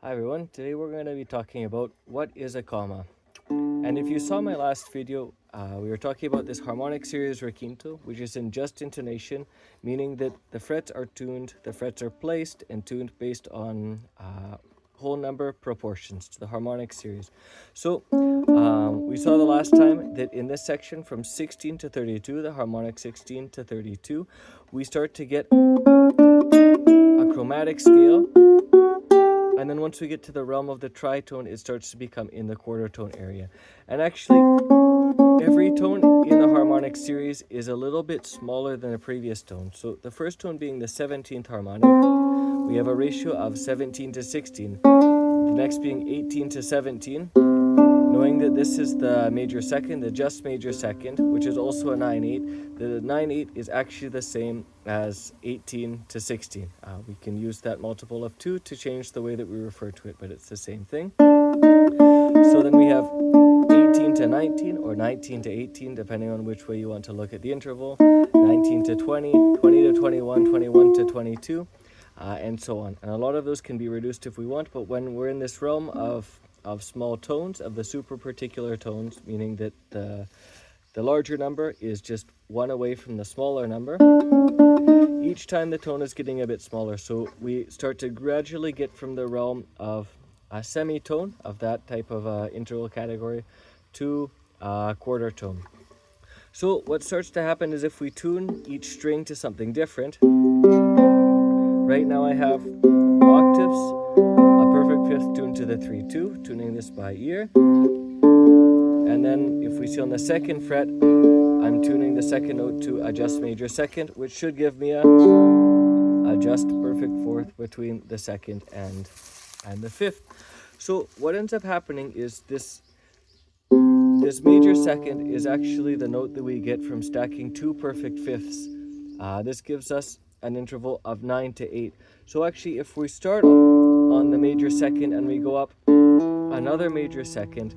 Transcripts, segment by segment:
Hi everyone, today we're going to be talking about what is a comma. And if you saw my last video, we were talking about this harmonic series requinto, which is in just intonation, meaning that the frets are tuned, the frets are placed and tuned based on whole number proportions to the harmonic series. So we saw the last time that in this section from 16 to 32, the harmonic 16 to 32, we start to get a chromatic scale. And then once we get to the realm of the tritone, it starts to become in the quarter tone area. And actually, every tone in the harmonic series is a little bit smaller than the previous tone. So the first tone being the 17th harmonic, we have a ratio of 17 to 16. The next being 18 to 17. Knowing that this is the major second, the just major second, which is also a 9/8. The 9/8 is actually the same as 18 to 16. We can use that multiple of 2 to change the way that we refer to it, but it's the same thing. So then we have 18 to 19 or 19 to 18, depending on which way you want to look at the interval, 19 to 20, 20 to 21, 21 to 22, and so on. And a lot of those can be reduced if we want, but when we're in this realm of small tones, of the super particular tones, meaning that the larger number is just one away from the smaller number, each time the tone is getting a bit smaller. So we start to gradually get from the realm of a semitone, of that type of interval category, to a quarter tone. So what starts to happen is if we tune each string to something different, right now I have octaves, a perfect fifth tuned to the 3/2, tuning this by ear. And then if we see on the second fret, I'm tuning the second note to a just major second, which should give me a just perfect fourth between the second and the fifth. So what ends up happening is this major second is actually the note that we get from stacking two perfect fifths. This gives us an interval of 9 to 8. So actually, if we start on the major second and we go up another major second,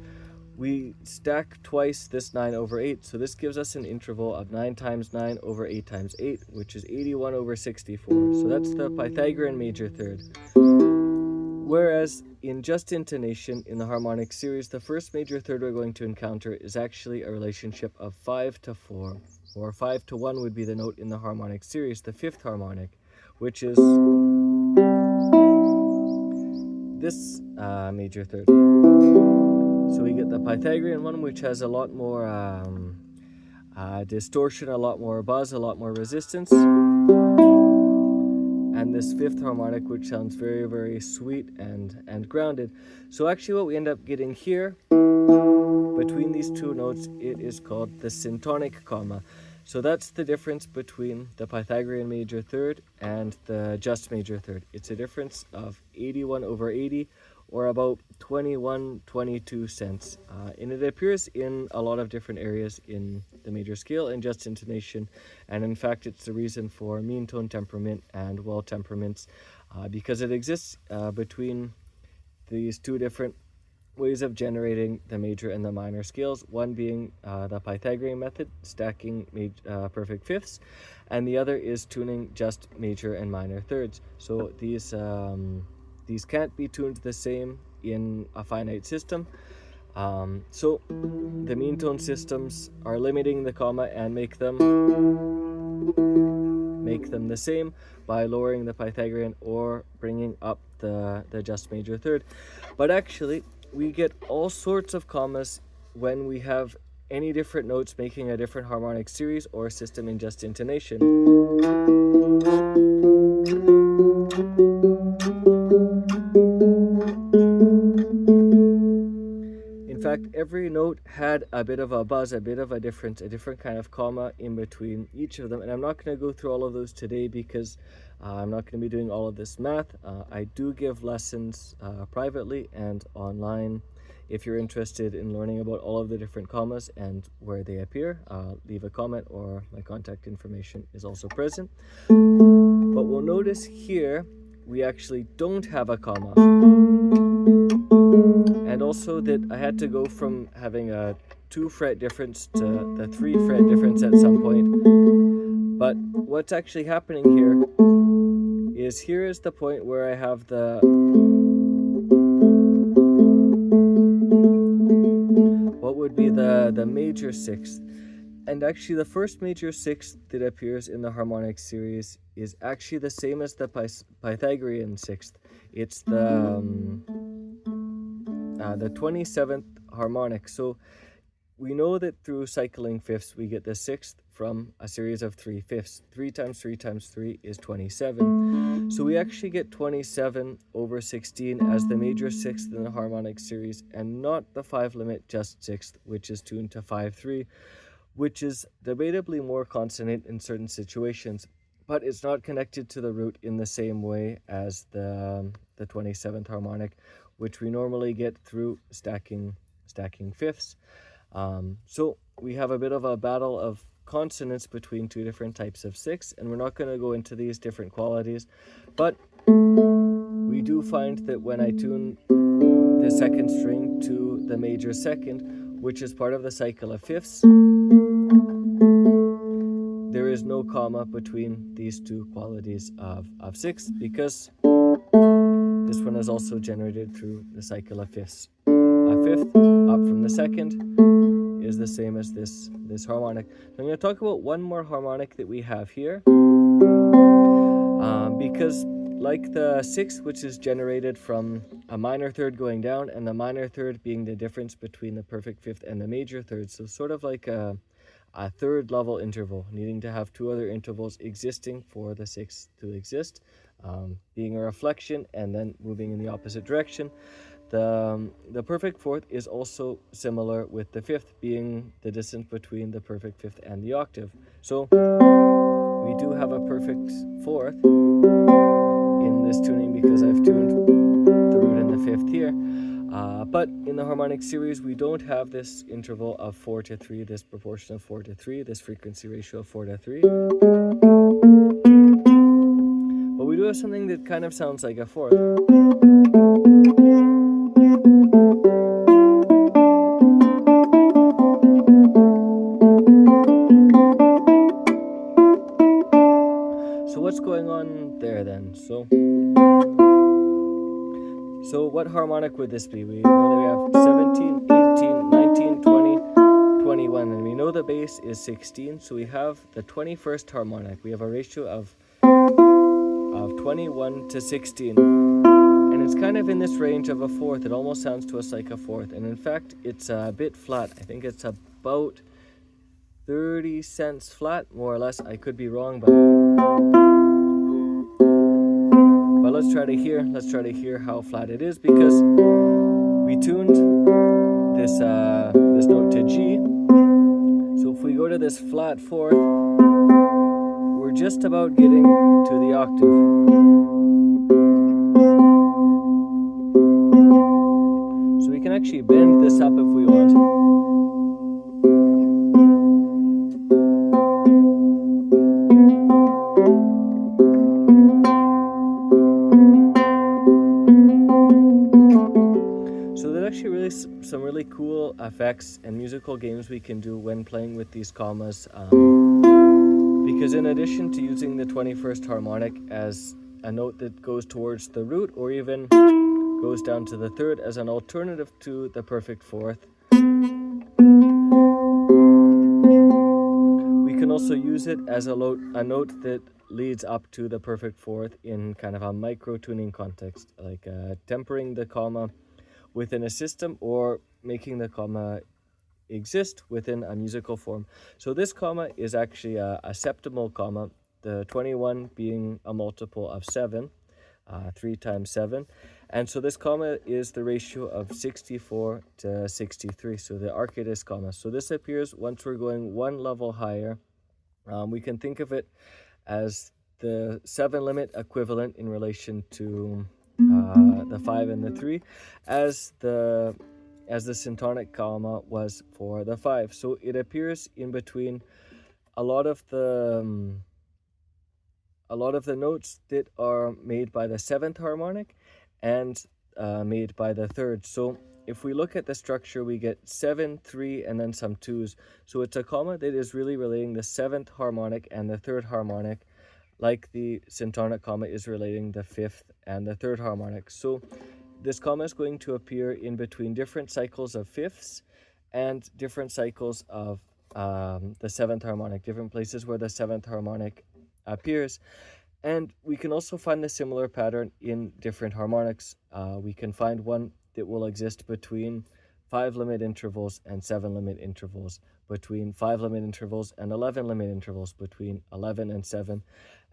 we stack twice this 9 over 8. So this gives us an interval of 9 times 9 over 8 times 8, which is 81 over 64. So that's the Pythagorean major third. Whereas in just intonation, in the harmonic series, the first major third we're going to encounter is actually a relationship of 5 to 4, or 5 to 1 would be the note in the harmonic series, the fifth harmonic, which is this major third. So we get the Pythagorean one, which has a lot more distortion, a lot more buzz, a lot more resistance. And this fifth harmonic, which sounds very, very sweet and grounded. So actually what we end up getting here, between these two notes, it is called the syntonic comma. So that's the difference between the Pythagorean major third and the just major third. It's a difference of 81 over 80, or about 22 cents. And it appears in a lot of different areas in the major scale and just intonation. And in fact, it's the reason for mean tone temperament and well temperaments, because it exists between these two different ways of generating the major and the minor scales, one being the Pythagorean method, stacking perfect fifths, and the other is tuning just major and minor thirds. So these can't be tuned the same in a finite system. So the mean tone systems are limiting the comma and make them the same by lowering the Pythagorean or bringing up the just major third. But actually, we get all sorts of commas when we have any different notes making a different harmonic series or system in just intonation. In fact, every note had a bit of a buzz, a bit of a difference, a different kind of comma in between each of them. And I'm not going to go through all of those today because I'm not going to be doing all of this math. I do give lessons privately and online. If you're interested in learning about all of the different commas and where they appear, leave a comment or my contact information is also present. But we'll notice here we actually don't have a comma. And also that I had to go from having a 2 fret difference to the 3 fret difference at some point. But what's actually happening here is the point where I have the the major sixth. And actually the first major sixth that appears in the harmonic series is actually the same as the Pythagorean sixth. It's the 27th harmonic. So we know that through cycling fifths we get the sixth from a series of 3 fifths. 3 times 3 times 3 is 27. So we actually get 27 over 16 as the major sixth in the harmonic series, and not the 5 limit just sixth, which is tuned to 5/3, which is debatably more consonant in certain situations, but it's not connected to the root in the same way as the 27th harmonic, which we normally get through stacking fifths. So we have a bit of a battle of consonants between two different types of sixths, and we're not going to go into these different qualities, but we do find that when I tune the second string to the major second, which is part of the cycle of fifths, there is no comma between these two qualities of sixths, because this one is also generated through the cycle of fifths. A fifth up from the second is the same as this harmonic. I'm going to talk about one more harmonic that we have here, because like the sixth, which is generated from a minor third going down, and the minor third being the difference between the perfect fifth and the major third, so sort of like a third level interval, needing to have two other intervals existing for the sixth to exist, being a reflection and then moving in the opposite direction. The perfect fourth is also similar with the fifth, being the distance between the perfect fifth and the octave. So we do have a perfect fourth in this tuning because I've tuned the root and the fifth here. But in the harmonic series, we don't have this interval of 4/3, this proportion of 4/3, this frequency ratio of 4/3. But we do have something that kind of sounds like a fourth. So what's going on there then? So what harmonic would this be? We know that we have 17, 18, 19, 20, 21, and we know the bass is 16, so we have the 21st harmonic. We have a ratio of 21 to 16, and it's kind of in this range of a fourth. It almost sounds to us like a fourth, and in fact it's a bit flat. I think it's about 30 cents flat, more or less. I could be wrong, but let's try to hear how flat it is, because we tuned this note to G. So if we go to this flat fourth, we're just about getting to the octave. So we can actually bend this up if we want. Some really cool effects and musical games we can do when playing with these commas, because in addition to using the 21st harmonic as a note that goes towards the root, or even goes down to the third as an alternative to the perfect fourth, we can also use it as a note that leads up to the perfect fourth in kind of a micro tuning context, like tempering the comma within a system, or making the comma exist within a musical form. So this comma is actually a septimal comma, the 21 being a multiple of 7, 3 times 7. And so this comma is the ratio of 64 to 63, so the Archytas comma. So this appears once we're going one level higher. We can think of it as the 7 limit equivalent in relation to the 5 and the 3, as the syntonic comma was for the 5. So it appears in between a lot of the notes that are made by the 7th harmonic and made by the 3rd. So if we look at the structure, we get 7, 3, and then some 2s. So it's a comma that is really relating the 7th harmonic and the 3rd harmonic, like the syntonic comma is relating the 5th and the 3rd harmonic. So this comma is going to appear in between different cycles of fifths, and different cycles of the seventh harmonic, different places where the seventh harmonic appears. And we can also find the similar pattern in different harmonics. We can find one that will exist between 5 limit intervals and 7 limit intervals, between 5 limit intervals and 11 limit intervals, between 11 and 7,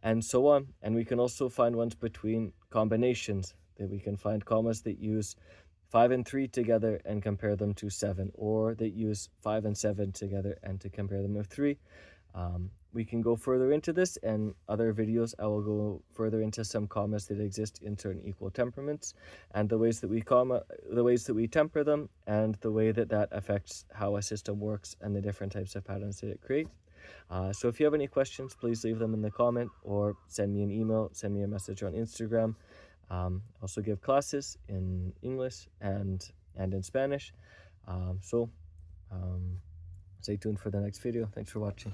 and so on. And we can also find ones between combinations, that we can find commas that use 5 and 3 together and compare them to 7, or that use 5 and 7 together and to compare them with 3. We can go further into this, and other videos I will go further into some commas that exist in certain equal temperaments, and the ways that we temper them, and the way that that affects how a system works and the different types of patterns that it creates. So if you have any questions, please leave them in the comment, or send me an email, send me a message on Instagram. Also give classes in English and in Spanish. Stay tuned for the next video. Thanks for watching.